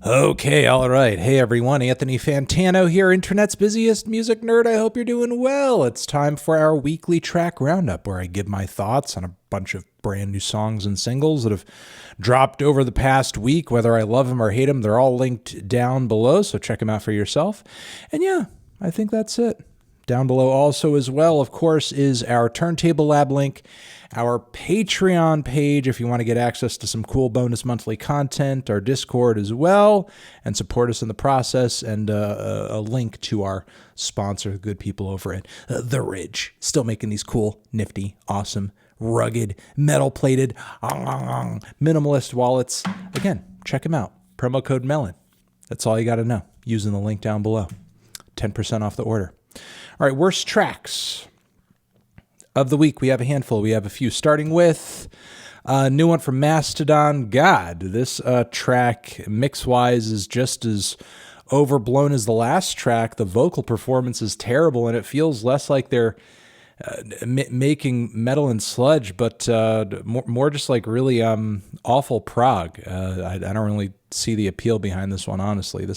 Okay, all right. Hey, everyone. Anthony Fantano here, Internet's busiest music nerd. I hope you're doing well. It's time for our weekly track roundup where I give my thoughts on a bunch of brand new songs and singles that have dropped over the past week. Whether I love them or hate them, they're all linked down below, so check them out for yourself. And yeah, I think that's it. Down below also as well, of course, is our Turntable Lab link, our Patreon page if you want to get access to some cool bonus monthly content, our Discord as well, and support us in the process, and a link to our sponsor, the good people over at The Ridge. Still making these cool, nifty, awesome, rugged, metal-plated, minimalist wallets. Again, check them out. Promo code MELON. That's all you got to know, using the link down below. 10% off the order. All right, worst tracks of the week. We have a handful. We have a few, starting with a new one from Mastodon. God, this track, mix-wise, is just as overblown as the last track. The vocal performance is terrible, and it feels less like they're making metal and sludge, but more just like really awful prog. I don't really see the appeal behind this one, honestly.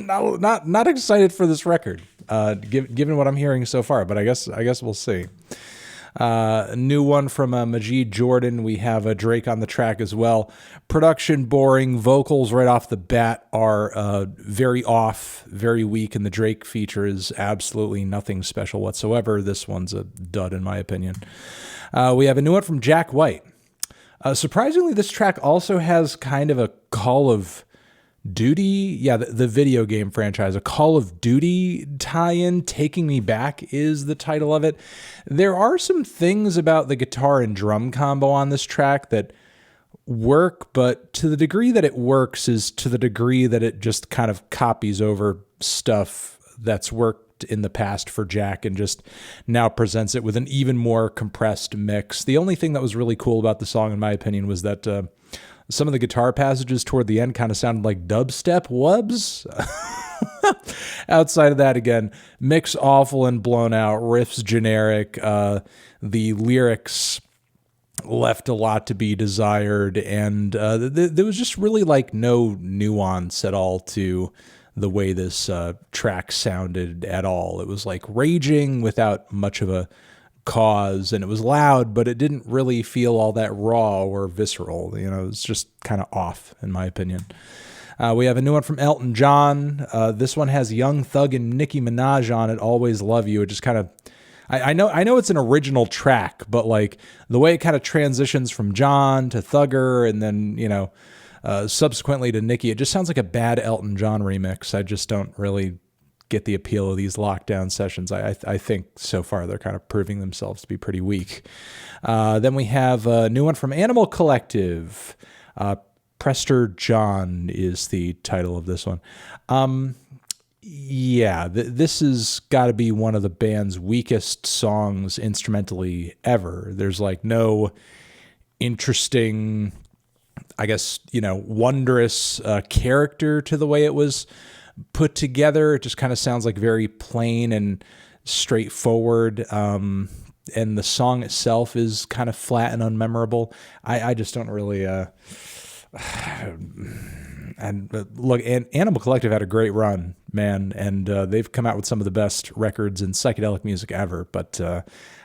I'm not excited for this record, given what I'm hearing so far. But I guess we'll see. A new one from Majid Jordan. We have a Drake on the track as well. Production boring. Vocals right off the bat are very off, very weak, and the Drake feature is absolutely nothing special whatsoever. This one's a dud in my opinion. We have a new one from Jack White. Surprisingly, this track also has kind of a Call of Duty, the video game franchise, a Call of Duty tie-in. Taking Me Back is the title of it. There are some things about the guitar and drum combo on this track that work, but to the degree that it works is to the degree that it just kind of copies over stuff that's worked in the past for Jack and just now presents it with an even more compressed mix. The only thing that was really cool about the song, in my opinion, was that some of the guitar passages toward the end kind of sounded like dubstep wubs. Outside of that, again, mix awful and blown out, riffs generic. The lyrics left a lot to be desired, and there was just really like no nuance at all to the way this track sounded at all. It was like raging without much of a cause, and it was loud, but it didn't really feel all that raw or visceral. You know, it was just kind of off, in my opinion. We have a new one from Elton John. This one has Young Thug and Nicki Minaj on it. Always Love You. It just kind of, I know it's an original track, but like the way it kind of transitions from John to Thugger and then subsequently to Nicki, it just sounds like a bad Elton John remix. I just don't really get the appeal of these lockdown sessions. I think so far they're kind of proving themselves to be pretty weak. Then we have a new one from Animal Collective. Prester John is the title of this one. This has got to be one of the band's weakest songs instrumentally ever. There's like no interesting, I guess, wondrous character to the way it was put together. It just kind of sounds like very plain and straightforward. And the song itself is kind of flat and unmemorable. I just don't really, and look, Animal Collective had a great run, man. And they've come out with some of the best records in psychedelic music ever. But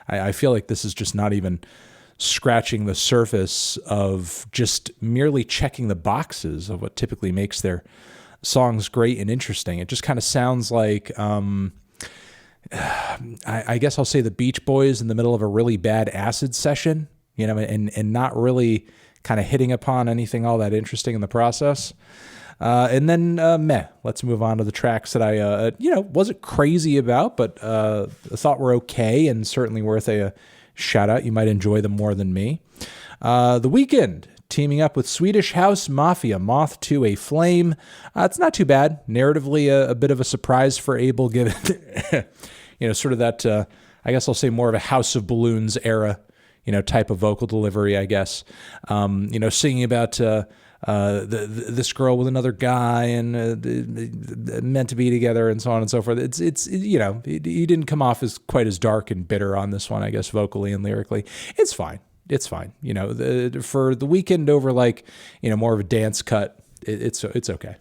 I feel like this is just not even scratching the surface of just merely checking the boxes of what typically makes their songs great and interesting. It just kind of sounds like, I guess I'll say the Beach Boys in the middle of a really bad acid session, and not really kind of hitting upon anything all that interesting in the process. And then meh. Let's move on to the tracks that I, wasn't crazy about, but thought were okay and certainly worth a shout out. You might enjoy them more than me. The Weeknd teaming up with Swedish house Mafia, Moth to a Flame. It's not too bad. Narratively, a bit of a surprise for Abel, given, sort of that, I guess I'll say more of a House of Balloons era, type of vocal delivery, I guess. Singing about this girl with another guy and meant to be together and so on and so forth. He didn't come off as quite as dark and bitter on this one, I guess, vocally and lyrically. It's fine. It's fine. You know, for the Weeknd over like, you know, more of a dance cut, it's okay.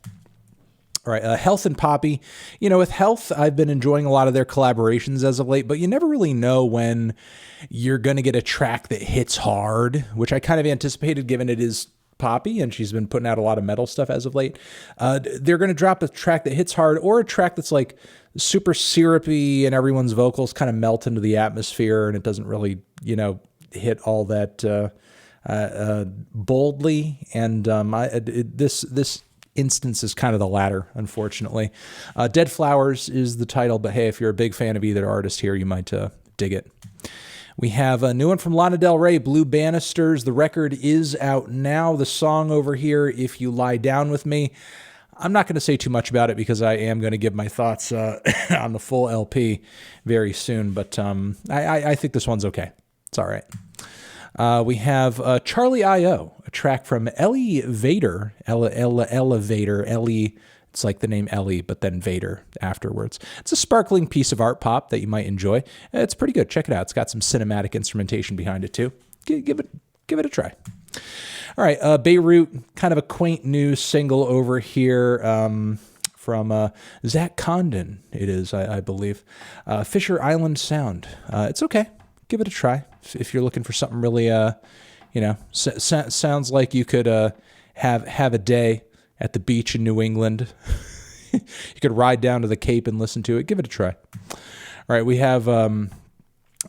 All right, Health and Poppy. You know, with Health, I've been enjoying a lot of their collaborations as of late, but you never really know when you're going to get a track that hits hard, which I kind of anticipated given it is Poppy and she's been putting out a lot of metal stuff as of late. They're going to drop a track that hits hard or a track that's like super syrupy and everyone's vocals kind of melt into the atmosphere and it doesn't really, you know, hit all that boldly. And this instance is kind of the latter, unfortunately. Dead Flowers is the title, but hey, if you're a big fan of either artist here, you might dig it. We have a new one from Lana Del Rey, Blue Banisters. The record is out now. The song over here, If You Lie Down With Me. I'm not going to say too much about it because I am going to give my thoughts on the full LP very soon, but I think this one's okay. It's all right. We have Charlie I.O., a track from Ellevator. Ellevator. Ellie. It's like the name Ellie, but then Vader afterwards. It's a sparkling piece of art pop that you might enjoy. It's pretty good. Check it out. It's got some cinematic instrumentation behind it too. Give it a try. All right, Beirut, kind of a quaint new single over here from Zach Condon. It is, I believe. Fisher Island Sound. It's okay. Give it a try if you're looking for something really, you know, sounds like you could have a day at the beach in New England. You could ride down to the Cape and listen to it. Give it a try. All right, we have a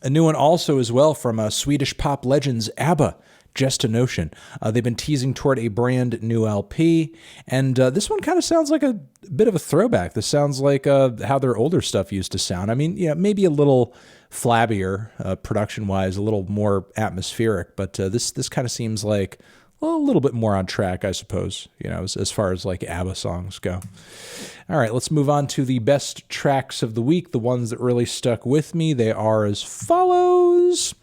new one also as well from Swedish pop legends ABBA, Just a Notion. They've been teasing toward a brand new LP, and this one kind of sounds like a bit of a throwback. This sounds like how their older stuff used to sound. I mean, yeah, maybe a little flabbier production-wise, a little more atmospheric, but this kind of seems like a little bit more on track, I suppose, you know, as far as like ABBA songs go. All right, let's move on to the best tracks of the week, the ones that really stuck with me. They are as follows.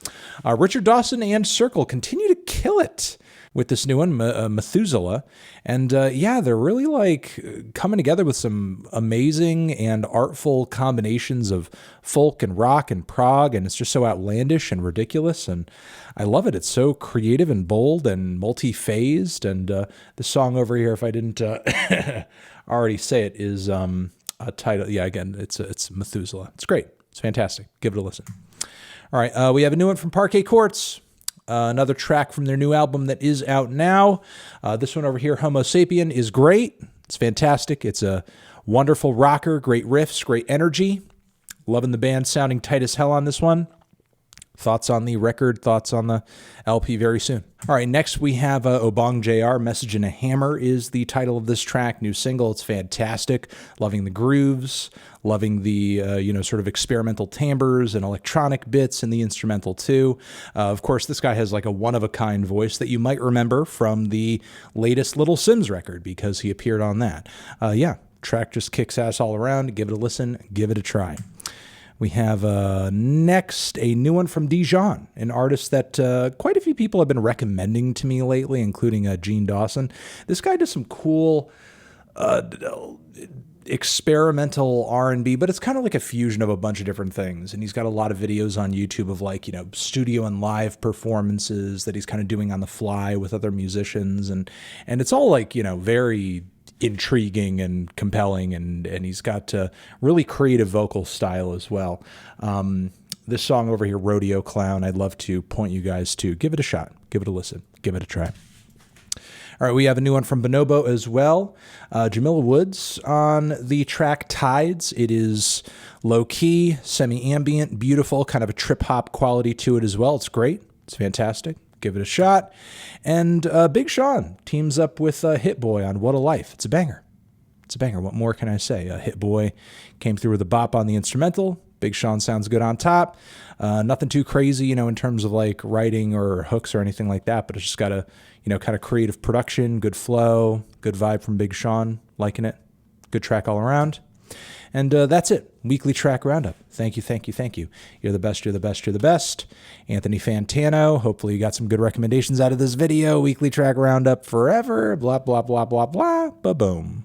Richard Dawson and Sickle continue to kill it with this new one, Methuselah. And yeah, they're really like coming together with some amazing and artful combinations of folk and rock and prog, and it's just so outlandish and ridiculous, and I love it. It's so creative and bold and multi-phased, and the song over here, if I didn't already say it, is a title. Yeah, again, it's Methuselah. It's great. It's fantastic. Give it a listen. All right, we have a new one from Parquet Courts. Another track from their new album that is out now. This one over here, Homo Sapien, is great. It's fantastic. It's a wonderful rocker, great riffs, great energy. Loving the band sounding tight as hell on this one. Thoughts on the record, thoughts on the LP very soon. All right, next we have Obongjayar, Message in a Hammer is the title of this track, new single. It's fantastic. Loving the grooves, loving the, you know, sort of experimental timbres and electronic bits in the instrumental too. Of course, this guy has like a one-of-a-kind voice that you might remember from the latest Little Sims record because he appeared on that. Yeah, track just kicks ass all around. Give it a listen. Give it a try. We have next a new one from Dijon, an artist that quite a few people have been recommending to me lately, including Gene Dawson. This guy does some cool experimental R&B, but it's kind of like a fusion of a bunch of different things. And he's got a lot of videos on YouTube of like, you know, studio and live performances that he's kind of doing on the fly with other musicians. And it's all like, you know, very intriguing and compelling, and he's got a really creative vocal style as well. This song over here, Rodeo Clown, I'd love to point you guys to. Give it a shot. Give it a listen. Give it a try. All right, we have a new one from Bonobo as well. Jamila Woods on the track Tides. It is low-key, semi-ambient, beautiful, kind of a trip-hop quality to it as well. It's great. It's fantastic. Give it a shot. And Big Sean teams up with Hit Boy on What a Life. It's a banger. It's a banger. What more can I say? Hit Boy came through with a bop on the instrumental. Big Sean sounds good on top. Nothing too crazy, you know, in terms of like writing or hooks or anything like that, but it's just got a, you know, kind of creative production, good flow, good vibe from Big Sean. Liking it. Good track all around. And that's it. Weekly Track Roundup. Thank you, thank you, thank you. You're the best, you're the best, you're the best. Anthony Fantano. Hopefully you got some good recommendations out of this video. Weekly Track Roundup forever. Blah, blah, blah, blah, blah. Ba-boom.